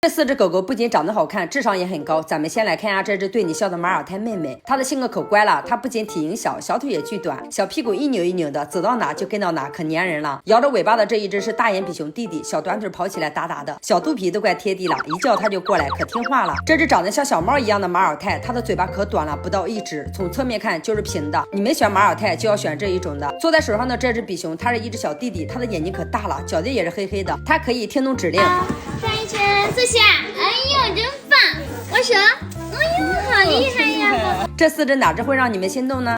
这4只狗狗不仅长得好看，智商也很高。咱们先来看一下这只对你笑的马尔泰妹妹，它的性格可乖了。它不仅体型小，小腿也巨短，小屁股一扭一扭的，走到哪就跟到哪，可粘人了。摇着尾巴的这一只是大眼比熊弟弟，小短腿跑起来哒哒的，小肚皮都快贴地了，一叫它就过来，可听话了。这只长得像小猫一样的马尔泰，它的嘴巴可短了，不到1指，从侧面看就是平的。你们选马尔泰就要选这一种的。坐在手上的这只比熊，它是一只小弟弟，它的眼睛可大了，脚底也是黑黑的，它可以听懂指令。转一圈，坐下。哎呦，真棒！我手，哎呦，好厉害呀！这4只哪只会让你们心动呢？